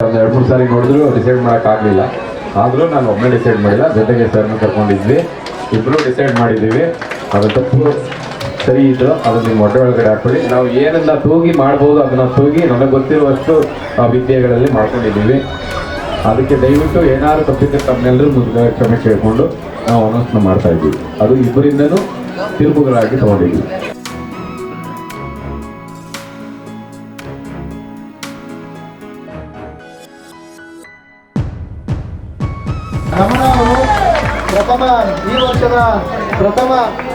ಒಂದು 2-3 ಸಾರಿ ನೋಡಿದ್ರು ಡಿಸೈಡ್ ಮಾಡೋಕ್ಕಾಗಲಿಲ್ಲ. ಆದರೂ ನಾನು ಒಬ್ಬನೇ ಡಿಸೈಡ್ ಮಾಡಿಲ್ಲ, ಜೊತೆಗೆ ಸರ್ನ ಕರ್ಕೊಂಡಿದ್ವಿ, ಇಬ್ಬರು ಡಿಸೈಡ್ ಮಾಡಿದ್ದೀವಿ. ಅದು ತಪ್ಪು ಸರಿ ಇದ್ದು ಅದನ್ನು ನಿಮ್ಮ ಹೊಟ್ಟೆ ಒಳಗಡೆ ಹಾಕ್ಕೊಳ್ಳಿ. ನಾವು ಏನನ್ನ ತೂಗಿ ಮಾಡ್ಬೋದು ಅದನ್ನು ತೂಗಿ ನನಗೆ ಗೊತ್ತಿರುವಷ್ಟು ವಿದ್ಯೆಗಳಲ್ಲಿ ಮಾಡ್ಕೊಂಡಿದ್ದೀವಿ. ಅದಕ್ಕೆ ದಯವಿಟ್ಟು ಏನಾದ್ರು ತಪ್ಪಿದ್ದರೆ ತಮ್ಮೆಲ್ಲರೂ ಮುಂದೆ ಕ್ಷಮೆ ಕೇಳಿಕೊಂಡು ನಾವು ಅನೌನ್ಸ್ನ ಮಾಡ್ತಾ ಇದ್ದೀವಿ. ಅದು ಇಬ್ಬರಿಂದನೂ ತೀರ್ಪುಗಳಾಗಿ ತಗೊಂಡಿದ್ದೀವಿ. ರಮಣ ಅವರು ಈ ವರ್ಷದ ಪ್ರಥಮ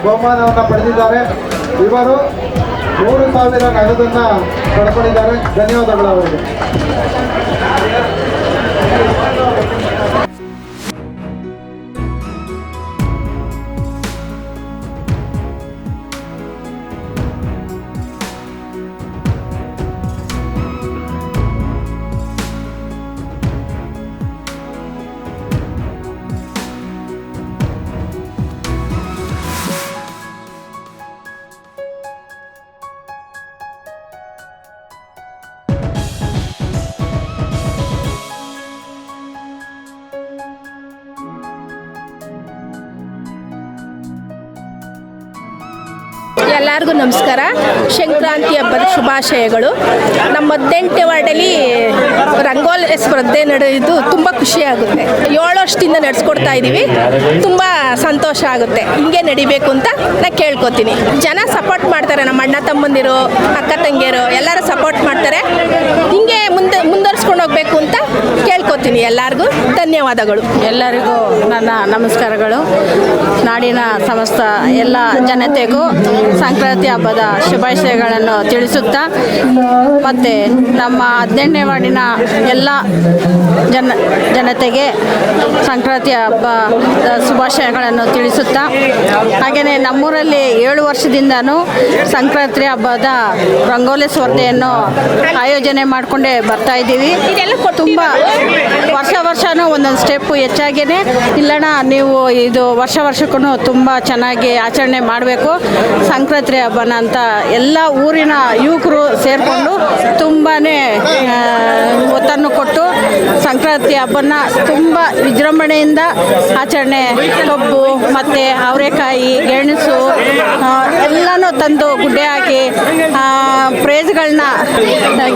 ಬಹುಮಾನವನ್ನು ಪಡೆದಿದ್ದಾರೆ. ಇವರು 100,000 ನಗದನ್ನು ಪಡ್ಕೊಂಡಿದ್ದಾರೆ. ಧನ್ಯವಾದಗಳು ಅವರಿಗೆ. ಎಲ್ಲರಿಗೂ ನಮಸ್ಕಾರ. ಸಂಕ್ರಾಂತಿ ಹಬ್ಬದ ಶುಭಾಶಯಗಳು. ನಮ್ಮ 18ನೇ ವಾರ್ಡಲ್ಲಿ ರಂಗೋಲಿ ಸ್ಪರ್ಧೆ ನಡೆದು ತುಂಬ ಖುಷಿಯಾಗುತ್ತೆ. 7 ವರ್ಷದಿಂದ ನಡೆಸ್ಕೊಡ್ತಾ ಇದ್ದೀವಿ. ತುಂಬ ಸಂತೋಷ ಆಗುತ್ತೆ. ಹಿಂಗೆ ನಡಿಬೇಕು ಅಂತ ನಾನು ಕೇಳ್ಕೊತೀನಿ. ಜನ ಸಪೋರ್ಟ್ ಮಾಡ್ತಾರೆ, ನಮ್ಮ ಅಣ್ಣ ತಮ್ಮಂದಿರು, ಅಕ್ಕ ತಂಗಿಯರು ಎಲ್ಲರೂ ಸಪೋರ್ಟ್ ಮಾಡ್ತಾರೆ. ಹಿಂಗೆ ಮುಂದುವರ್ಸ್ಕೊಂಡು ಹೋಗಬೇಕು ಅಂತ ಕೇಳ್ಕೊತೀನಿ. ಎಲ್ಲರಿಗೂ ಧನ್ಯವಾದಗಳು. ಎಲ್ಲರಿಗೂ ನನ್ನ ನಮಸ್ಕಾರಗಳು. ನಾಡಿನ ಸಮಸ್ತ ಎಲ್ಲ ಜನತೆಗೂ ಸಂಕ್ರಾಂತಿ ಹಬ್ಬದ ಶುಭಾಶಯಗಳನ್ನು ತಿಳಿಸುತ್ತಾ, ಮತ್ತು ನಮ್ಮ 18ನೇ ವಾರ್ಡಿನ ಎಲ್ಲ ಜನತೆಗೆ ಸಂಕ್ರಾಂತಿ ಹಬ್ಬದ ಶುಭಾಶಯಗಳನ್ನು ತಿಳಿಸುತ್ತಾ, ಹಾಗೆಯೇ ನಮ್ಮೂರಲ್ಲಿ 7 ವರ್ಷದಿಂದನೂ ಸಂಕ್ರಾಂತಿ ಹಬ್ಬದ ರಂಗೋಲಿ ಸ್ಪರ್ಧೆಯನ್ನು ಆಯೋಜನೆ ಮಾಡಿಕೊಂಡೇ ಬರ್ತಾ ಇದ್ದೀವಿ. ತುಂಬ ವರ್ಷನೂ ಒಂದೊಂದು ಸ್ಟೆಪ್ಪು ಹೆಚ್ಚಾಗಿಯೇ ಇಲ್ಲಣ್ಣ, ನೀವು ಇದು ವರ್ಷಕ್ಕೂ ತುಂಬ ಚೆನ್ನಾಗಿ ಆಚರಣೆ ಮಾಡಬೇಕು ಸಂಕ್ರಾಂತಿ ಹಬ್ಬನ ಅಂತ ಎಲ್ಲ ಊರಿನ ಯುವಕರು ಸೇರಿಕೊಂಡು ತುಂಬಾ ಒತ್ತನ್ನು ಕೊಟ್ಟು ಸಂಕ್ರಾಂತಿ ಹಬ್ಬನ ತುಂಬ ವಿಜೃಂಭಣೆಯಿಂದ ಆಚರಣೆ, ಕಬ್ಬು ಮತ್ತು ಅವರೆಕಾಯಿ, ಗೆಣಸು ಎಲ್ಲನೂ ತಂದು ಗುಡ್ಡೆ ಹಾಕಿ ಪ್ರೈಸ್ಗಳನ್ನ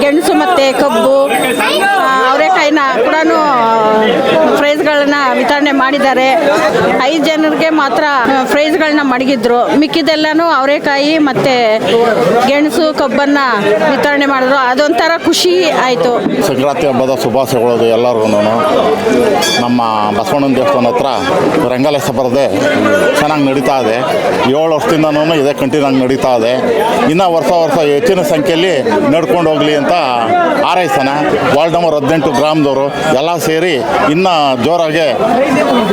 ಗೆಣಸು ಮತ್ತು ಕಬ್ಬು ಅವರೆಕಾಯಿನ ಕೂಡ ಪ್ರೈಸ್ಗಳನ್ನ ವಿತರಣೆ ಮಾಡಿದ್ದಾರೆ. 5 ಜನರಿಗೆ ಮಾತ್ರ ಪ್ರೈಸ್ಗಳನ್ನ ಮಡಗಿದ್ರು. ಮಿಕ್ಕಿದೆಲ್ಲನೂ ಅವರೆಕಾಯಿ ಮತ್ತು ಗೆಣಸು ಕಬ್ಬನ್ನು ವಿತರಣೆ ಮಾಡಿದ್ರು. ಅದೊಂಥರ ಖುಷಿ ಆಯಿತು. ಸಂಕ್ರಾಂತಿ ಹಬ್ಬದ ಶುಭಾಶಯಗಳು ಎಲ್ಲರಿಗೂ. ನಮ್ಮ ಬಸವಣ್ಣನ ದೇವಸ್ಥಾನ ಹತ್ರ ರಂಗೋಲಿ ಸ್ಪರ್ಧೆ ಚೆನ್ನಾಗಿ ನಡೀತಾ ಇದೆ. 7 ವರ್ಷದಿಂದನೂ ಇದೇ ಕಂಟಿನ್ಯೂ ಆಗಿ ನಡೀತಾ ಇದೆ. ಇನ್ನು ವರ್ಷ ಹೆಚ್ಚಿನ ಸಂಖ್ಯೆಯಲ್ಲಿ ನಡ್ಕೊಂಡು ಹೋಗಲಿ ಅಂತ ಹಾರೈಸೋಣ. ವಾರ್ಡ್ ನಂಬರ್ 18 ಗ್ರಾಮದವರು ಎಲ್ಲ ಸೇರಿ ಇನ್ನೂ ಜೋರಾಗಿ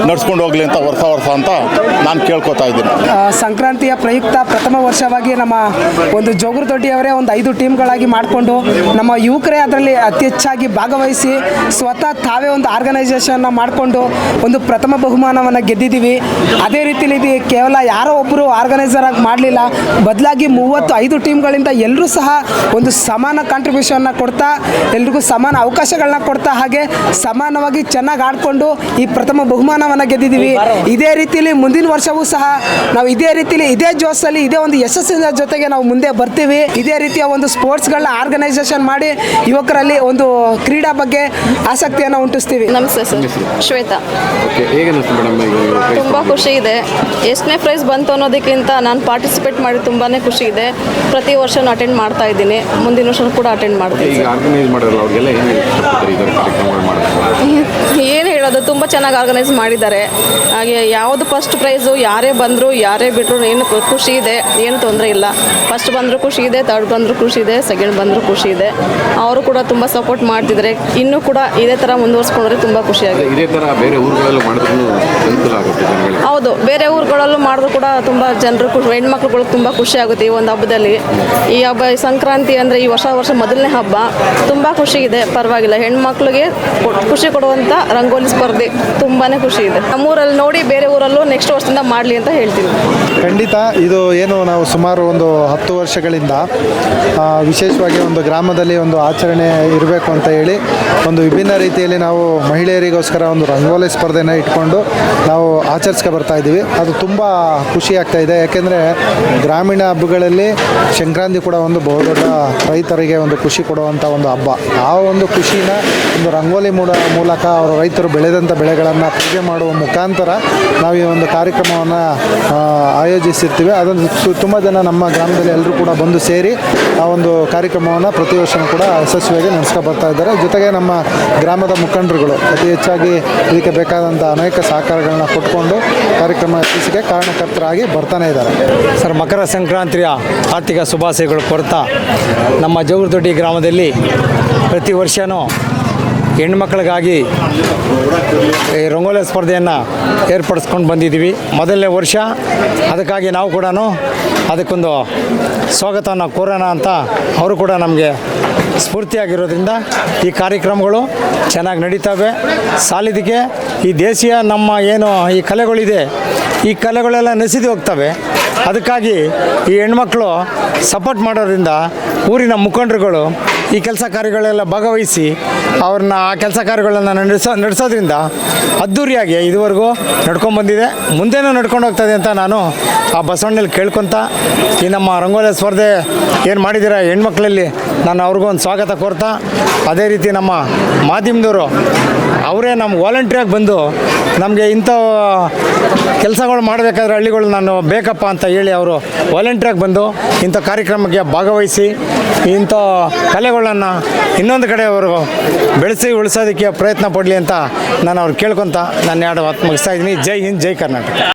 ನಡ್ಸ್ಕೊಂಡು ಹೋಗಲಿ ಅಂತ ವರ್ಷ ಅಂತ ನಾನು ಕೇಳ್ಕೊತಾ ಇದ್ದೀನಿ. ಸಂಕ್ರಾಂತಿಯ ಪ್ರಯುಕ್ತ ಪ್ರಥಮ ವರ್ಷವಾಗಿ ನಮ್ಮ ಒಂದು ಜೋಗುರು ದೊಡ್ಡಿಯವರೇ ಒಂದು 5 ಟೀಮ್ಗಳಾಗಿ ಮಾಡಿಕೊಂಡು ನಮ್ಮ ಯುವಕರೇ ಅದರಲ್ಲಿ ಅತಿ ಹೆಚ್ಚಾಗಿ ಭಾಗವಹಿಸಿ ಸ್ವತಃ ತಾವೇ ಒಂದು ಆರ್ಗನೈಸೇಷನ್ನ ಮಾಡಿಕೊಂಡು ಒಂದು ಪ್ರಥಮ ಬಹುಮಾನವನ್ನು ಗೆದ್ದಿದ್ದೀವಿ. ಅದೇ ರೀತಿಯಲ್ಲಿ ಇದು ಕೇವಲ ಯಾರೋ ಒಬ್ಬರು ಆರ್ಗನೈಸರ್ ಆಗಿ ಮಾಡಲಿಲ್ಲ, ಬದಲಾಗಿ 35 ಟೀಮ್ಗಳಿಂದ ಎಲ್ಲರೂ ಸಹ ಒಂದು ಸಮಾನ ಕಾಂಟ್ರಿಬ್ಯೂಷನ್ನ ಕೊಡ್ತಾ, ಎಲ್ರಿಗೂ ಸಮಾನ ಅವಕಾಶಗಳನ್ನ ಕೊಡ್ತಾ, ಹಾಗೆ ಸಮಾನವಾಗಿ ಚೆನ್ನಾಗಿ ಆಡಿಕೊಂಡು ಈ ಪ್ರಥಮ ಬಹುಮಾನವನ್ನು ಗೆದ್ದಿದ್ದೀವಿ. ಇದೇ ರೀತಿಯಲ್ಲಿ ಮುಂದಿನ ವರ್ಷವೂ ಸಹ ನಾವು ಇದೇ ರೀತಿಯಲ್ಲಿ ಇದೇ ಜೋಶಲ್ಲಿ ಇದೇ ಒಂದು ಯಶಸ್ಸಿನ ಜೊತೆಗೆ ನಾವು ಮುಂದೆ ಬರ್ತೀವಿ. ಇದೇ ರೀತಿಯ ಒಂದು ಸ್ಪೋರ್ಟ್ಸ್ಗಳನ್ನ ಆರ್ಗನೈಸೇಷನ್ ಮಾಡಿ ಯುವಕರಲ್ಲಿ ಒಂದು ಕ್ರೀಡಾ ಬಗ್ಗೆ ಆಸಕ್ತಿಯನ್ನು ಉಂಟಿಸ್ತೀವಿ. ನಮಸ್ತೆ ಸರ್, ಶ್ವೇತಾ. ತುಂಬ ಖುಷಿ ಇದೆ. ಎಷ್ಟನೇ ಪ್ರೈಸ್ ಬಂತು ಅನ್ನೋದಕ್ಕಿಂತ ನಾನು ಪಾರ್ಟಿಸಿಪೇಟ್ ಮಾಡಿ ತುಂಬಾ ಖುಷಿ ಇದೆ. ಪ್ರತಿ ವರ್ಷ ಅಟೆಂಡ್ ಮಾಡ್ತಾ ಇದ್ದೀನಿ. ಮುಂದಿನ ವರ್ಷ ಕೂಡ ಅಟೆಂಡ್ ಮಾಡ್ತೀನಿ. ಏನು ಹೇಳೋದು, ತುಂಬ ಚೆನ್ನಾಗಿ ಆರ್ಗನೈಸ್ ಮಾಡಿದ್ದಾರೆ. ಹಾಗೆ ಯಾವುದು ಫಸ್ಟ್ ಪ್ರೈಸು ಯಾರೇ ಬಂದರು ಯಾರೇ ಬಿಟ್ಟರು ಏನು ಖುಷಿ ಇದೆ, ಏನು ತೊಂದರೆ ಇಲ್ಲ. ಫಸ್ಟ್ ಬಂದರೂ ಖುಷಿ ಇದೆ, ಥರ್ಡ್ ಬಂದರೂ ಖುಷಿ ಇದೆ, ಸೆಕೆಂಡ್ ಬಂದರೂ ಖುಷಿ ಇದೆ. ಅವರು ಕೂಡ ತುಂಬ ಸಪೋರ್ಟ್ ಮಾಡ್ತಿದ್ದಾರೆ. ಇನ್ನೂ ಕೂಡ ಇದೇ ಥರ ಮುಂದುವರ್ಸ್ಕೊಂಡ್ರೆ ತುಂಬ ಖುಷಿಯಾಗಿದೆ. ಇದೇ ಥರ ಬೇರೆ ಊರುಗಳಲ್ಲೂ ಮಾಡಿದ್ರೂ ಅನುಕೂಲ ಆಗುತ್ತೆ ಜನಗಳಿಗೆ. ಹೌದು, ಬೇರೆ ಊರುಗಳಲ್ಲೂ ಮಾಡಿದ್ರು ಕೂಡ ತುಂಬ ಜನರು ಹೆಣ್ಮಕ್ಳುಗಳು ತುಂಬ ಖುಷಿ ಆಗುತ್ತೆ ಈ ಒಂದು ಹಬ್ಬದಲ್ಲಿ. ಈ ಹಬ್ಬ ಸಂಕ್ರಾಂತಿ ಅಂದರೆ ಈ ವರ್ಷ ಮೊದಲನೇ ಹಬ್ಬ. ತುಂಬ ಖುಷಿ ಇದೆ. ಪರವಾಗಿಲ್ಲ, ಹೆಣ್ಮಕ್ಳಿಗೆ ಖುಷಿ ಕೊಡುವಂಥ ರಂಗೋಲಿ ಸ್ಪರ್ಧೆ ಸ್ಪರ್ಧೆ ತುಂಬಾ ಖುಷಿ ಇದೆ. ನಮ್ಮೂರಲ್ಲಿ ನೋಡಿ ಬೇರೆ ಊರಲ್ಲೂ ನೆಕ್ಸ್ಟ್ ವರ್ಷದಿಂದ ಮಾಡಲಿ ಅಂತ ಹೇಳ್ತೀವಿ. ಖಂಡಿತ ಇದು ಏನು ನಾವು ಸುಮಾರು ಒಂದು 10 ವರ್ಷಗಳಿಂದ ವಿಶೇಷವಾಗಿ ಒಂದು ಗ್ರಾಮದಲ್ಲಿ ಒಂದು ಆಚರಣೆ ಇರಬೇಕು ಅಂತ ಹೇಳಿ ಒಂದು ವಿಭಿನ್ನ ರೀತಿಯಲ್ಲಿ ನಾವು ಮಹಿಳೆಯರಿಗೋಸ್ಕರ ಒಂದು ರಂಗೋಲಿ ಸ್ಪರ್ಧೆನ ಇಟ್ಕೊಂಡು ನಾವು ಆಚರಿಸ್ಕೊ ಬರ್ತಾ ಇದ್ದೀವಿ. ಅದು ತುಂಬ ಖುಷಿ ಆಗ್ತಾ ಇದೆ. ಯಾಕೆಂದರೆ ಗ್ರಾಮೀಣ ಹಬ್ಬಗಳಲ್ಲಿ ಸಂಕ್ರಾಂತಿ ಕೂಡ ಒಂದು ಬಹುದೊಡ್ಡ ರೈತರಿಗೆ ಒಂದು ಖುಷಿ ಕೊಡುವಂಥ ಒಂದು ಹಬ್ಬ. ಆ ಒಂದು ಖುಷಿನ ಒಂದು ರಂಗೋಲಿ ಮೂಲಕ ಅವರು ರೈತರು ಬೆಳೆದಂಥ ಬೆಳೆಗಳನ್ನು ಪೂಜೆ ಮಾಡುವ ಮುಖಾಂತರ ನಾವು ಈ ಒಂದು ಕಾರ್ಯಕ್ರಮವನ್ನು ಆಯೋಜಿಸಿರ್ತೀವಿ. ಅದನ್ನು ತುಂಬ ಜನ ನಮ್ಮ ಗ್ರಾಮದಲ್ಲಿ ಎಲ್ಲರೂ ಕೂಡ ಬಂದು ಸೇರಿ ಆ ಒಂದು ಕಾರ್ಯಕ್ರಮವನ್ನು ಪ್ರತಿ ವರ್ಷವೂ ಕೂಡ ಯಶಸ್ವಿಯಾಗಿ ನಡೆಸ್ಕೊ ಬರ್ತಾ ಇದ್ದಾರೆ. ಜೊತೆಗೆ ನಮ್ಮ ಗ್ರಾಮದ ಮುಖಂಡರುಗಳು ಅತಿ ಹೆಚ್ಚಾಗಿ ಇದಕ್ಕೆ ಬೇಕಾದಂಥ ಅನೇಕ ಸಹಕಾರಗಳನ್ನ ಕೊಟ್ಕೊಂಡು ಕಾರ್ಯಕ್ರಮ ಯಶಸ್ಸಿಗೆ ಕಾರಣಕರ್ತರಾಗಿ ಬರ್ತಾನೆ ಇದ್ದಾರೆ. ಸರ್, ಮಕರ ಸಂಕ್ರಾಂತಿಯ ಆರ್ಥಿಕ ಶುಭಾಶಯಗಳು ಕೊಡ್ತಾ ನಮ್ಮ ಜೋಗುರದೊಡ್ಡಿ ಗ್ರಾಮದಲ್ಲಿ ಪ್ರತಿ ವರ್ಷವೂ ಹೆಣ್ಮಕ್ಳಿಗಾಗಿ ಈ ರಂಗೋಲಿ ಸ್ಪರ್ಧೆಯನ್ನು ಏರ್ಪಡಿಸ್ಕೊಂಡು ಬಂದಿದ್ದೀವಿ. ಮೊದಲನೇ ವರ್ಷ. ಅದಕ್ಕಾಗಿ ನಾವು ಕೂಡ ಅದಕ್ಕೊಂದು ಸ್ವಾಗತವನ್ನು ಕೋರೋಣ ಅಂತ ಅವರು ಕೂಡ ನಮಗೆ ಸ್ಫೂರ್ತಿಯಾಗಿರೋದ್ರಿಂದ ಈ ಕಾರ್ಯಕ್ರಮಗಳು ಚೆನ್ನಾಗಿ ನಡೀತವೆ. ಸಾಲಿದಕ್ಕೆ ಈ ದೇಶೀಯ ನಮ್ಮ ಏನು ಈ ಕಲೆಗಳಿದೆ, ಈ ಕಲೆಗಳೆಲ್ಲ ನಶಿದು ಹೋಗ್ತವೆ. ಅದಕ್ಕಾಗಿ ಈ ಹೆಣ್ಮಕ್ಳು ಸಪೋರ್ಟ್ ಮಾಡೋದ್ರಿಂದ ಊರಿನ ಮುಖಂಡರುಗಳು ಈ ಕೆಲಸ ಕಾರ್ಯಗಳೆಲ್ಲ ಭಾಗವಹಿಸಿ ಅವ್ರನ್ನ ಆ ಕೆಲಸ ಕಾರ್ಯಗಳನ್ನು ನಡೆಸೋದ್ರಿಂದ ಅದ್ಧೂರಿಯಾಗಿ ಇದುವರೆಗೂ ನಡ್ಕೊಂಡ್ಬಂದಿದೆ, ಮುಂದೆನೂ ನಡ್ಕೊಂಡು ಹೋಗ್ತದೆ ಅಂತ ನಾನು ಆ ಬಸವಣ್ಣಲ್ಲಿ ಕೇಳ್ಕೊತ ಈ ನಮ್ಮ ರಂಗೋಲಿ ಸ್ಪರ್ಧೆ ಏನು ಮಾಡಿದ್ದೀರ ಹೆಣ್ಮಕ್ಳಲ್ಲಿ ನಾನು ಅವ್ರಿಗೂ ಒಂದು ಸ್ವಾಗತ ಕೋರ್ತಾ, ಅದೇ ರೀತಿ ನಮ್ಮ ಮಾಧ್ಯಮದವರು ಅವರೇ ನಮ್ಮ ವಾಲಂಟ್ರಿಯಾಗಿ ಬಂದು ನಮಗೆ ಇಂಥ ಕೆಲಸಗಳು ಮಾಡಬೇಕಾದ್ರೆ ಹಳ್ಳಿಗಳು ನಾನು ಬೇಕಪ್ಪ ಅಂತ ಹೇಳಿ ಅವರು ವಾಲಂಟ್ರಿಯಾಗಿ ಬಂದು ಇಂಥ ಕಾರ್ಯಕ್ರಮಕ್ಕೆ ಭಾಗವಹಿಸಿ ಇಂಥ ಕಲೆಗಳನ್ನು ಇನ್ನೊಂದು ಕಡೆ ಅವರು ಬೆಳೆಸಿ ಉಳಿಸೋದಕ್ಕೆ ಪ್ರಯತ್ನ ಪಡಲಿ ಅಂತ ನಾನು ಅವ್ರು ಕೇಳ್ಕೊತ ನಾನು 2 ಮಾತು ಮುಗಿಸ್ತಾ ಇದ್ದೀನಿ. ಜೈ ಹಿಂದ್, ಜೈ ಕರ್ನಾಟಕ.